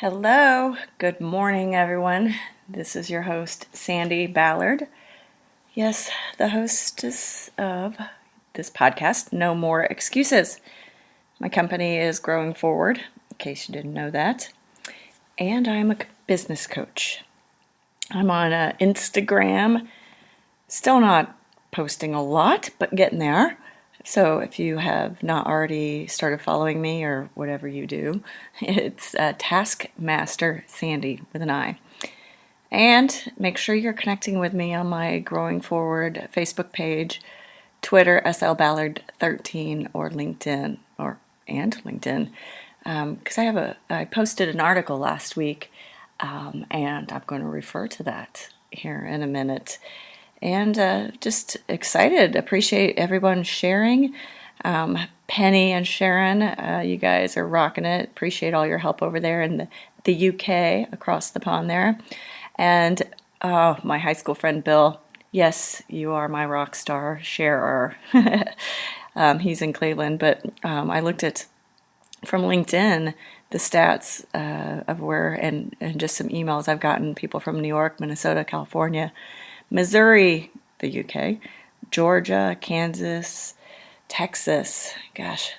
Hello, good morning, everyone. This is your host, Sandi Ballard. Yes, the hostess of this podcast, No More Excuses. My company is growing forward, in case you didn't know that, and I'm a business coach. I'm on Instagram, still not posting a lot, but getting there. So if you have not already started following me or whatever you do, it's Taskmaster Sandi with an I. And make sure you're connecting with me on my Growing Forward Facebook page, Twitter, SLBallard13, or LinkedIn, and LinkedIn. Because I posted an article last week, and I'm going to refer to that here in a minute. And just excited. Appreciate everyone sharing. Penny and Sharon, you guys are rocking it. Appreciate all your help over there in the UK, across the pond there. And my high school friend Bill, yes, you are my rock star sharer. He's in Cleveland, but I looked at, from LinkedIn, the stats of where, and just some emails I've gotten, people from New York, Minnesota, California, Missouri, the UK, Georgia, Kansas, Texas. Gosh,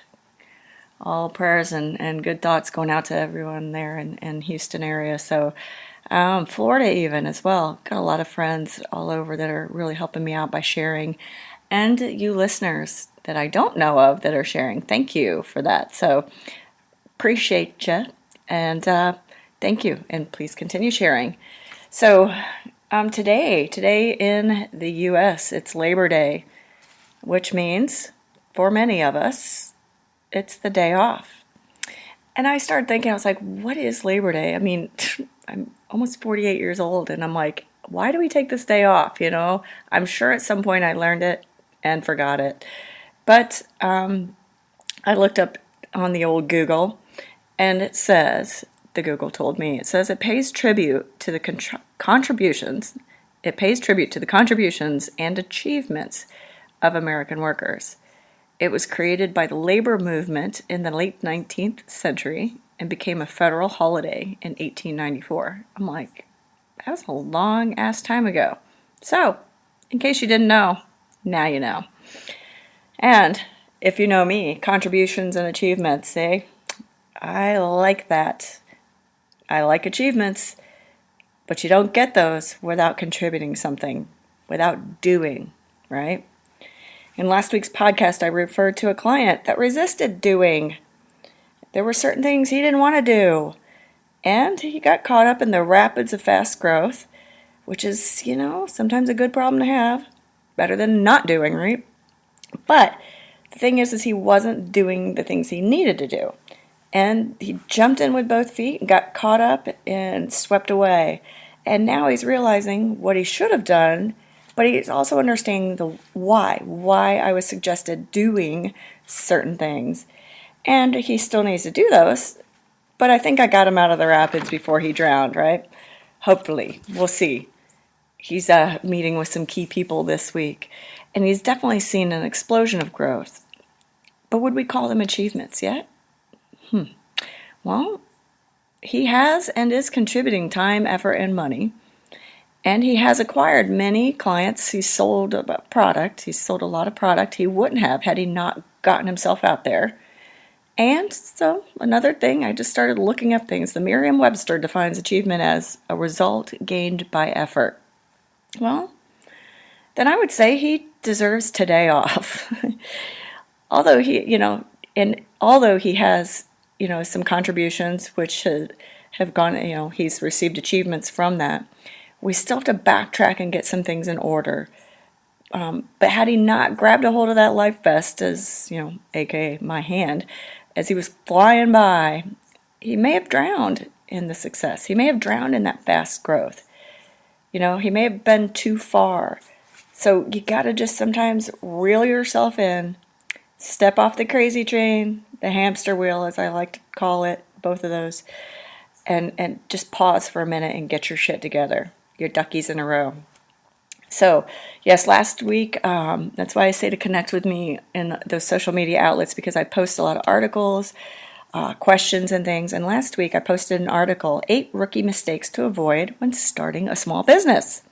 all prayers and good thoughts going out to everyone there in Houston area. So Florida even as well. Got a lot of friends all over that are really helping me out by sharing. And you listeners that I don't know of that are sharing, thank you for that. So appreciate you. And thank you. And please continue sharing. So today in the U.S., it's Labor Day, which means for many of us, it's the day off. And I started thinking, I was like, what is Labor Day? I mean, I'm almost 48 years old, and I'm like, why do we take this day off? I'm sure at some point I learned it and forgot it. But I looked up on the old Google, and it says, the Google told me, it says it pays tribute to the contributions and achievements of American workers. It was created by the labor movement in the late 19th century and became a federal holiday in 1894. I'm like, that was a long ass time ago. So, in case you didn't know, now you know. And if you know me, contributions and achievements, I like that. I like achievements, but you don't get those without contributing something, without doing, right? In last week's podcast, I referred to a client that resisted doing. There were certain things he didn't want to do, and he got caught up in the rapids of fast growth, which is, sometimes a good problem to have, better than not doing, right? But the thing is he wasn't doing the things he needed to do. And he jumped in with both feet and got caught up and swept away. And now he's realizing what he should have done, but he's also understanding the why I was suggested doing certain things. And he still needs to do those, but I think I got him out of the rapids before he drowned, right? Hopefully. We'll see. He's meeting with some key people this week, and he's definitely seen an explosion of growth. But would we call them achievements yet? Well, he has and is contributing time, effort, and money. And he has acquired many clients. He's sold a product. He's sold a lot of product he wouldn't have had he not gotten himself out there. And so another thing, I just started looking up things. The Merriam-Webster defines achievement as a result gained by effort. Well, then I would say he deserves today off. Although he has some contributions which have gone, he's received achievements from that. We still have to backtrack and get some things in order. But had he not grabbed a hold of that life vest, as, aka my hand, as he was flying by, he may have drowned in the success. He may have drowned in that fast growth. He may have been too far. So you got to just sometimes reel yourself in, step off the crazy train, the hamster wheel, as I like to call it, both of those, and just pause for a minute and get your shit together, your duckies in a row. So, yes, last week, that's why I say to connect with me in those social media outlets, because I post a lot of articles, questions and things. And last week I posted an article, 8 rookie mistakes to avoid when starting a small business.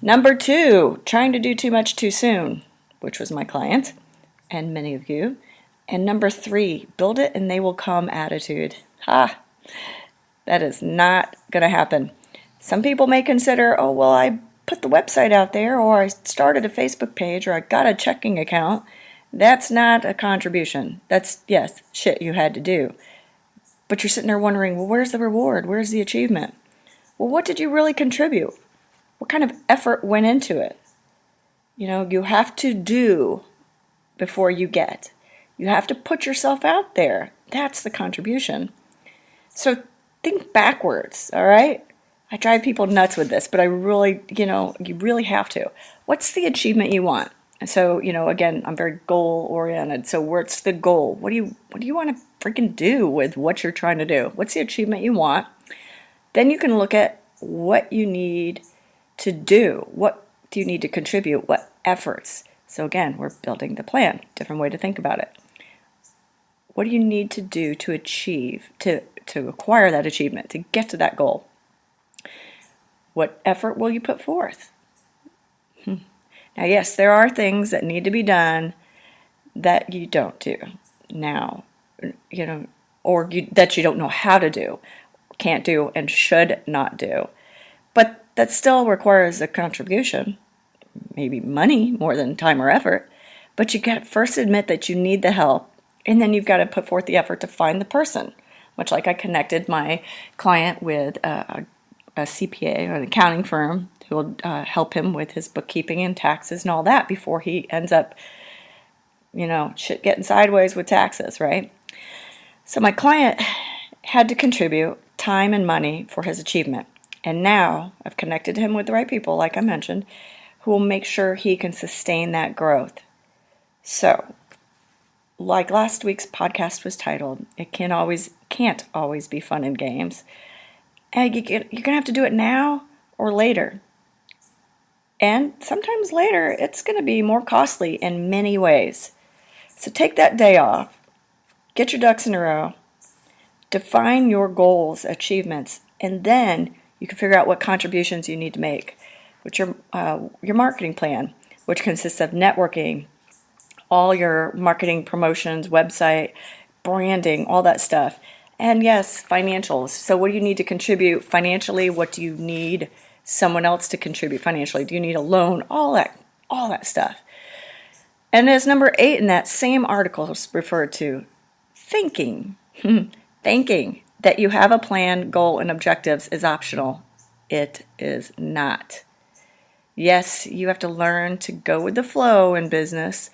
Number 2, trying to do too much too soon, which was my client and many of you. And number 3, build it and they will come attitude. That is not going to happen. Some people may consider, oh, well, I put the website out there, or I started a Facebook page, or I got a checking account. That's not a contribution. That's, yes, shit you had to do. But you're sitting there wondering, well, where's the reward? Where's the achievement? Well, what did you really contribute? What kind of effort went into it? You have to do before you get. You have to put yourself out there. That's the contribution. So think backwards, all right? I drive people nuts with this, but I really, you really have to. What's the achievement you want? So, again, I'm very goal-oriented. So what's the goal? What do you want to freaking do with what you're trying to do? What's the achievement you want? Then you can look at what you need to do. What do you need to contribute? What efforts? So again, we're building the plan. Different way to think about it. What do you need to do to achieve, to acquire that achievement, to get to that goal? What effort will you put forth? Now, yes, there are things that need to be done that you don't do now, or that you don't know how to do, can't do, and should not do. But that still requires a contribution, maybe money more than time or effort. But you got to first admit that you need the help, and then you've got to put forth the effort to find the person. Much like I connected my client with a CPA or an accounting firm who will help him with his bookkeeping and taxes and all that before he ends up, shit getting sideways with taxes, right? So my client had to contribute time and money for his achievement. And now I've connected him with the right people, like I mentioned, who will make sure he can sustain that growth. So, like last week's podcast was titled, it can't always be fun and games. And you're going to have to do it now or later. And sometimes later, it's going to be more costly in many ways. So take that day off, get your ducks in a row, define your goals, achievements, and then you can figure out what contributions you need to make with your marketing plan, which consists of networking, all your marketing promotions, website, branding, all that stuff. And yes, financials. So what do you need to contribute financially? What do you need someone else to contribute financially? Do you need a loan? All that stuff. And as number 8 in that same article is referred to, thinking. Thinking that you have a plan, goal, and objectives is optional. It is not. Yes, you have to learn to go with the flow in business.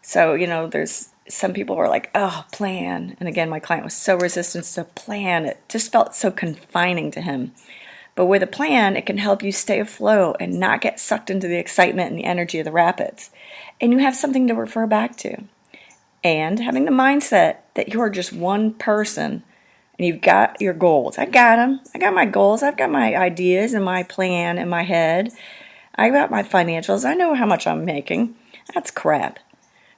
So, there's some people who are like, oh, plan. And again, my client was so resistant to plan. It just felt so confining to him. But with a plan, it can help you stay afloat and not get sucked into the excitement and the energy of the rapids. And you have something to refer back to. And having the mindset that you're just one person and you've got your goals. I got them. I got my goals. I've got my ideas and my plan in my head. I got my financials. I know how much I'm making. That's crap.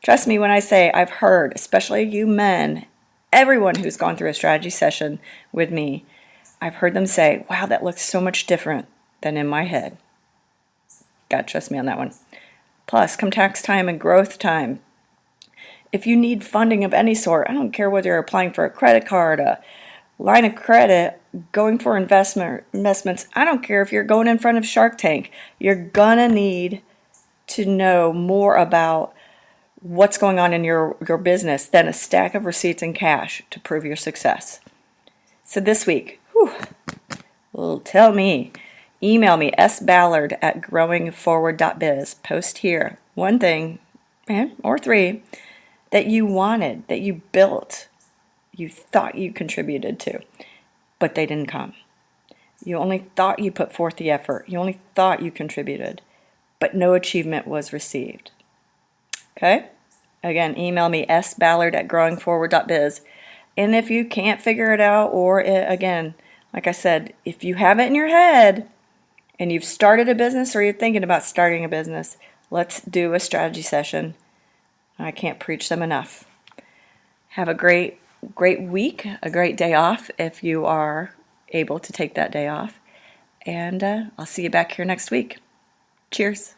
Trust me when I say I've heard, especially you men, everyone who's gone through a strategy session with me, I've heard them say, wow, that looks so much different than in my head. God, trust me on that one. Plus, come tax time and growth time, if you need funding of any sort, I don't care whether you're applying for a credit card, a line of credit, going for investments, I don't care if you're going in front of Shark Tank, you're going to need to know more about what's going on in your business than a stack of receipts and cash to prove your success. So this week, well, tell me, email me, sballard@growingforward.biz. Post here one thing, or 3, that you wanted, that you built, you thought you contributed to, but they didn't come. You only thought you put forth the effort. You only thought you contributed, but no achievement was received. Okay? Again, email me, sballard@growingforward.biz. And if you can't figure it out, or again, like I said, if you have it in your head and you've started a business or you're thinking about starting a business, let's do a strategy session. I can't preach them enough. Have a great great week, a great day off if you are able to take that day off. And I'll see you back here next week. Cheers.